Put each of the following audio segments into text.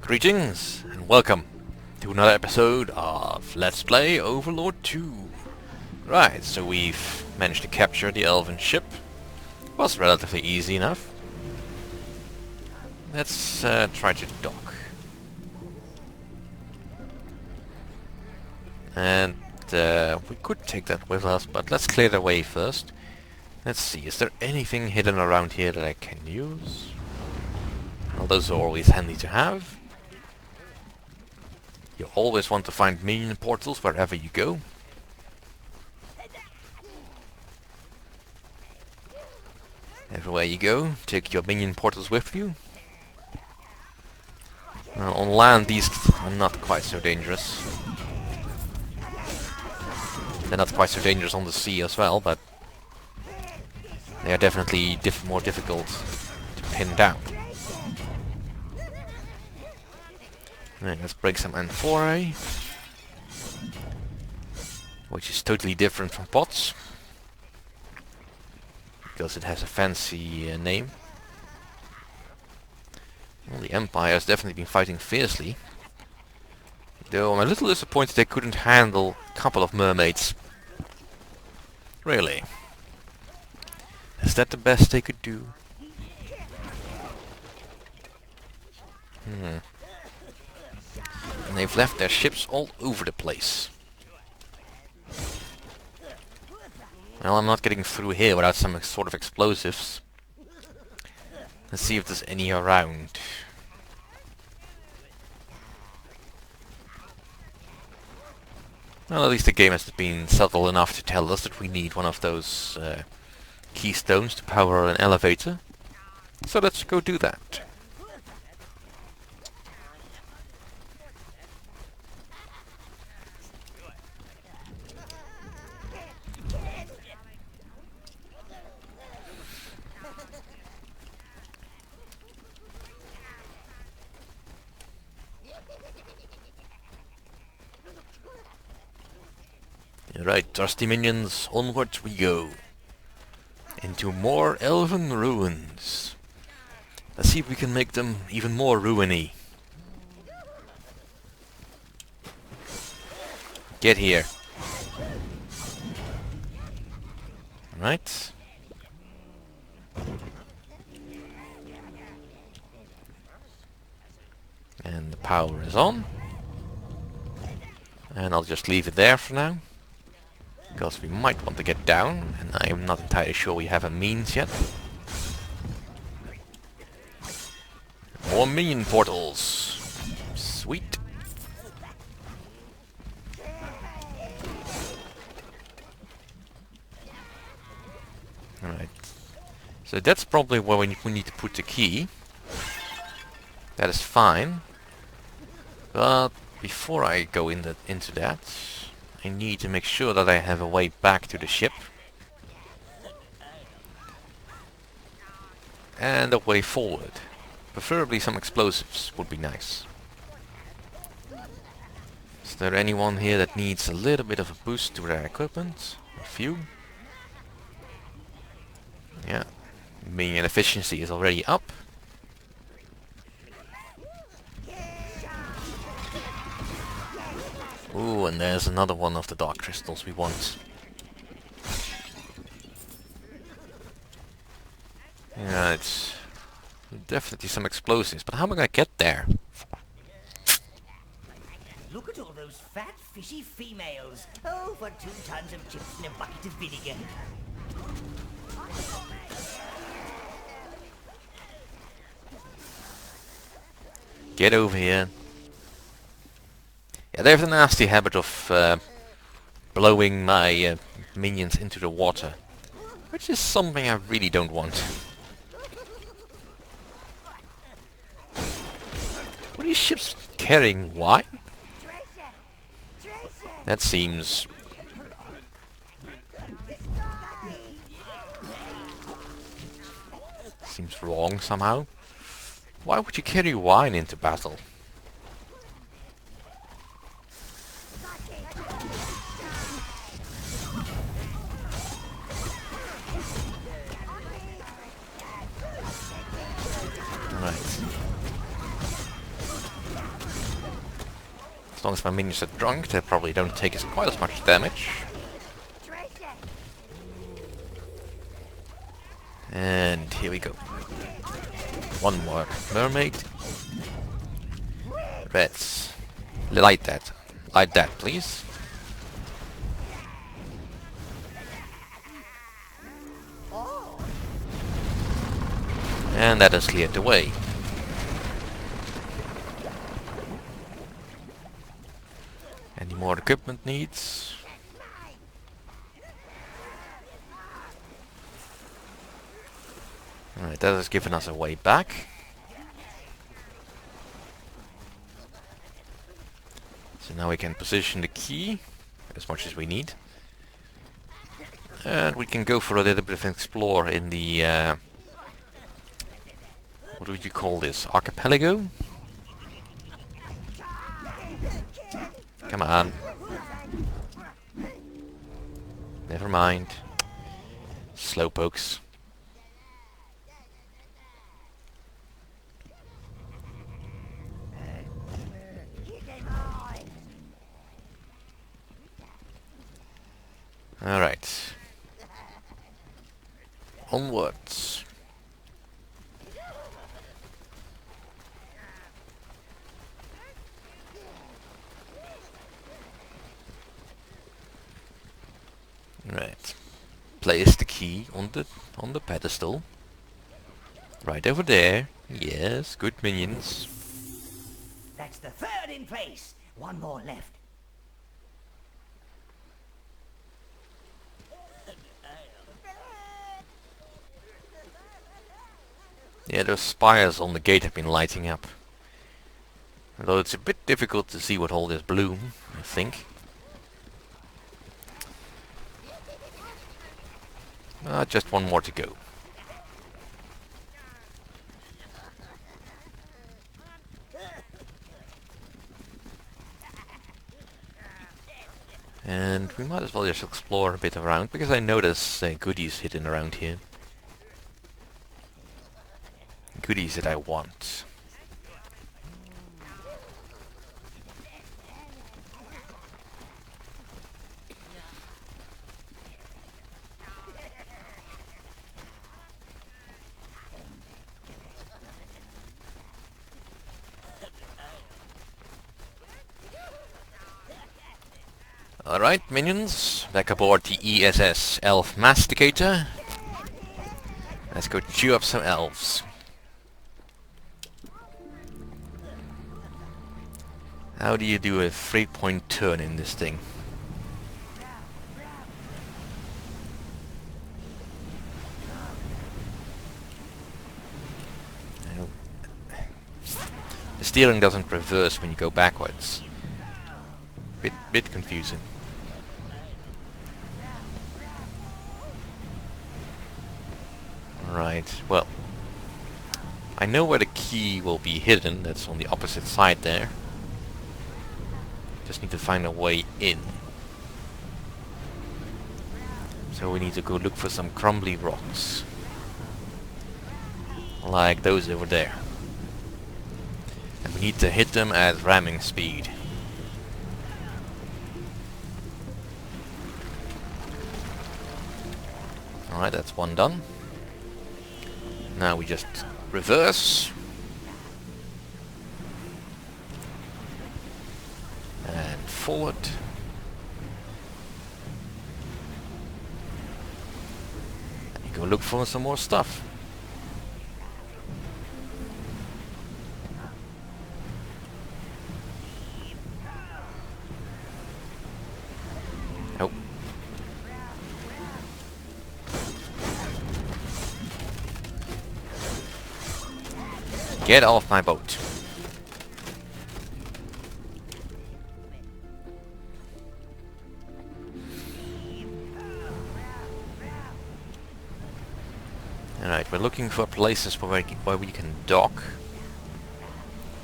Greetings and welcome to another episode of Let's Play Overlord 2. Right, so we've managed to capture the elven ship. Was relatively easy enough. Let's try to dock. And we could take that with us, but let's clear the way first. Let's see, is there anything hidden around here that I can use? Well, those are always handy to have. You always want to find minion portals wherever you go. Everywhere you go, take your minion portals with you. On land these are not quite so dangerous. They're not quite so dangerous on the sea as well, but they are definitely more difficult to pin down. Right, let's break some amphora, which is totally different from pots, because it has a fancy name. Well, the Empire has definitely been fighting fiercely, though I'm a little disappointed they couldn't handle a couple of mermaids. Really? Is that the best they could do? And they've left their ships all over the place. Well, I'm not getting through here without some sort of explosives. Let's see if there's any around. Well, at least the game has been subtle enough to tell us that we need one of those keystones to power an elevator. So let's go do that. Right, thirsty minions, onwards we go. Into more elven ruins. Let's see if we can make them even more ruiny. Get here. Right. And the power is on. And I'll just leave it there for now, because we might want to get down, and I am not entirely sure we have a means yet. More minion portals. Sweet. Alright. So that's probably where we need to put the key. That is fine. But before I go into that, I need to make sure that I have a way back to the ship. And a way forward. Preferably some explosives would be nice. Is there anyone here that needs a little bit of a boost to their equipment? A few. Yeah. Minion efficiency is already up. Ooh, and there's another one of the dark crystals we want. Yeah, it's definitely some explosives, but how am I gonna get there? Look at all those fat, fishy females. Oh, for 2 tons of chips and a bucket of vinegar. Get over here. Yeah, they have the nasty habit of blowing my minions into the water, which is something I really don't want. What are these ships carrying? Why? That seems wrong somehow. Why would you carry wine into battle? Right. As long as my minions are drunk, they probably don't take quite as much damage. And here we go. One more mermaid. Reds. Light that. Light that, please. And that has cleared the way. Any more equipment needs? Alright, that has given us a way back. So now we can position the key as much as we need. And we can go for a little bit of an explore in the... what would you call this? Archipelago? Come on. Never mind. Slowpokes. Alright. Onwards. Right. Place the key on the pedestal. Right over there. Yes, good minions. That's the third in place. One more left. Yeah, those spires on the gate have been lighting up. Although it's a bit difficult to see with all this bloom, I think. Just one more to go. And we might as well just explore a bit around, because I know there's goodies hidden around here. Goodies that I want. Alright, minions, back aboard the ESS Elf Masticator. Let's go chew up some elves. How do you do a 3-point turn in this thing? The steering doesn't reverse when you go backwards. Bit confusing. Right, well, I know where the key will be hidden. That's on the opposite side there. Just need to find a way in. So we need to go look for some crumbly rocks. Like those over there. And we need to hit them at ramming speed. Alright, that's one done. Now we just reverse. And forward. And you go look for some more stuff. Oh. Get off my boat. Alright, we're looking for places where we can dock.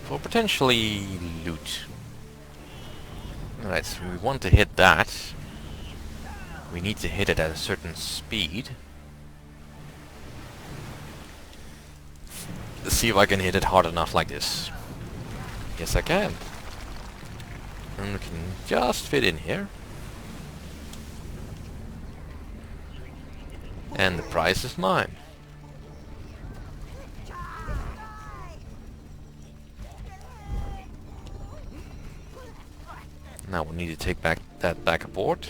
For potentially loot. Alright, so we want to hit that. We need to hit it at a certain speed. Let's see if I can hit it hard enough like this. Yes, I can. And we can just fit in here. And the prize is mine. Now we need to take that back aboard.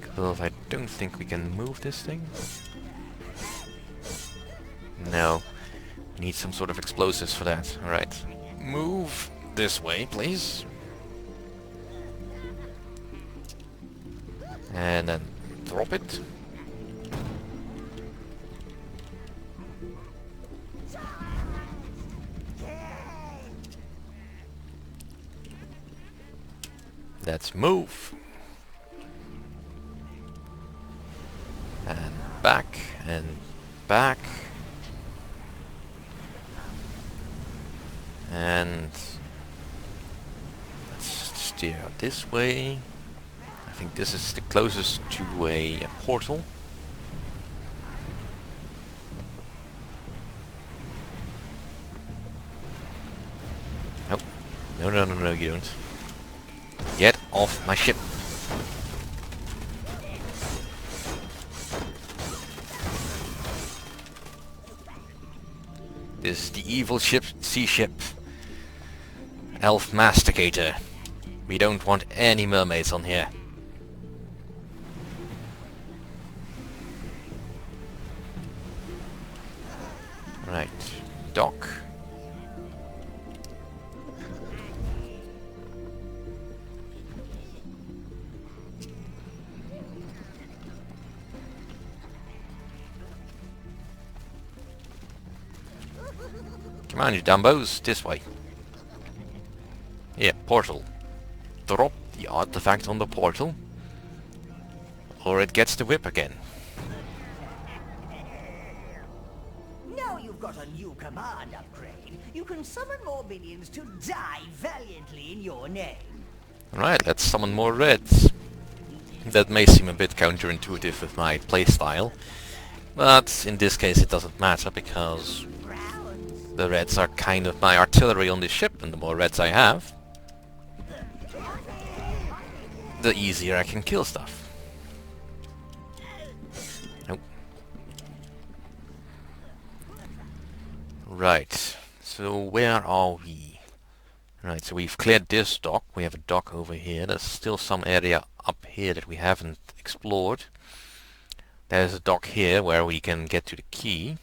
Because I don't think we can move this thing. No. Need some sort of explosives for that. Alright. Move this way, please. And then drop it. Let's move. And back and back. And let's steer out this way. I think this is the closest to a portal. Oh, no, you don't. Get off my ship. This is the evil ship, sea ship. Elf Masticator. We don't want any mermaids on here. Right, dock. Come on, you dumbos, this way. Yeah, portal. Drop the artifact on the portal, or it gets the whip again. Now you've got a new command upgrade. You can summon more minions to die valiantly in your name. Alright, let's summon more reds. That may seem a bit counterintuitive with my playstyle, but in this case it doesn't matter because the reds are kind of my artillery on this ship, and the more reds I have, the easier I can kill stuff. Nope. Right, so where are we? Right, so we've cleared this dock. We have a dock over here. There's still some area up here that we haven't explored. There's a dock here where we can get to the key.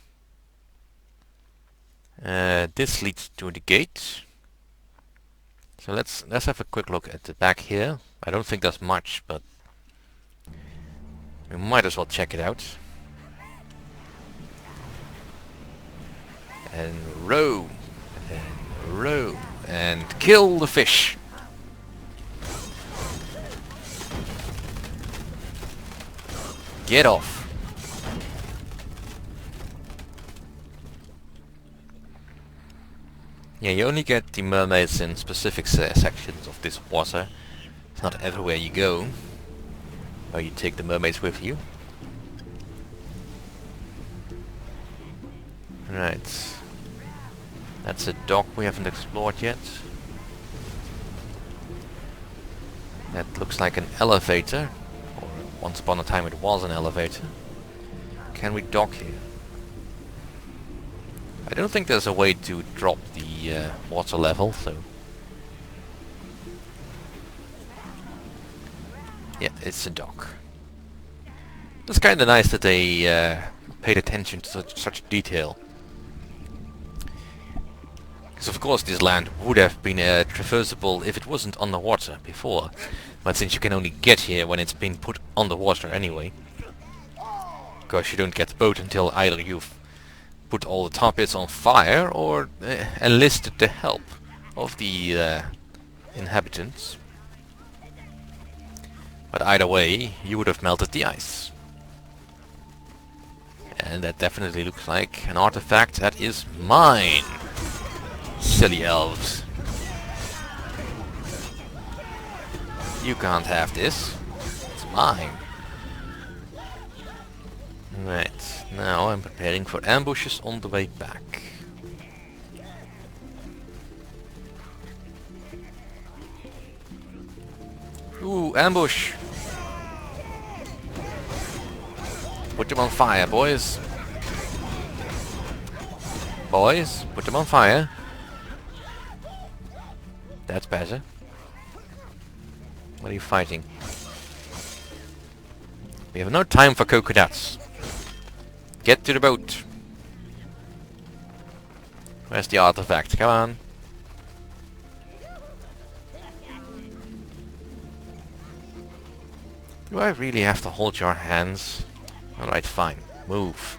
This leads to the gate. So let's have a quick look at the back here. I don't think there's much, but we might as well check it out. And row, and row, and kill the fish. Get off. Yeah, you only get the mermaids in specific sections of this water. It's not everywhere you go, or you take the mermaids with you. Right. That's a dock we haven't explored yet. That looks like an elevator. Or once upon a time it was an elevator. Can we dock here? I don't think there's a way to drop the water level, so... Yeah, it's a dock. It's kinda nice that they paid attention to such detail. Because of course this land would have been traversable if it wasn't underwater before. But since you can only get here when it's been put underwater anyway. Because you don't get the boat until either you've put all the tar pits on fire or enlisted the help of the inhabitants. But either way, you would have melted the ice. And that definitely looks like an artifact that is mine. Silly elves. You can't have this. It's mine. Right, now I'm preparing for ambushes on the way back. Ooh, ambush! Put them on fire, boys. Boys, put them on fire. That's better. What are you fighting? We have no time for coconuts. Get to the boat. Where's the artifact? Come on. Do I really have to hold your hands? Alright, fine. Move.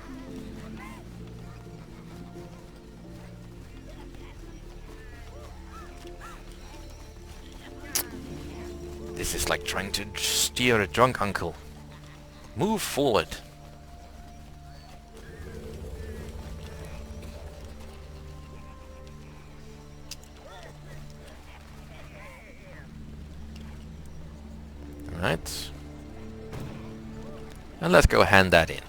This is like trying to steer a drunk uncle. Move forward. Alright. And let's go hand that in.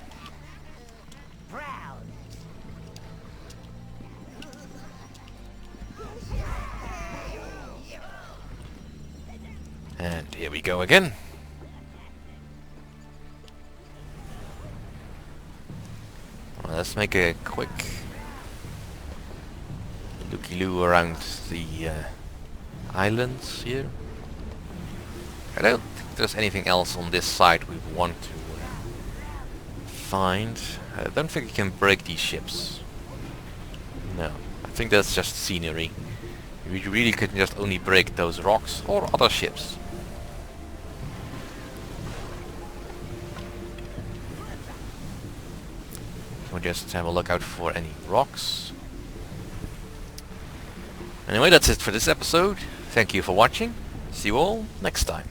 And here we go again. Well, let's make a quick looky-loo around the islands here. I don't think there's anything else on this side we want to find. I don't think you can break these ships. No, I think that's just scenery. We really could just only break those rocks or other ships. We'll just have a look out for any rocks. Anyway, that's it for this episode. Thank you for watching. See you all next time.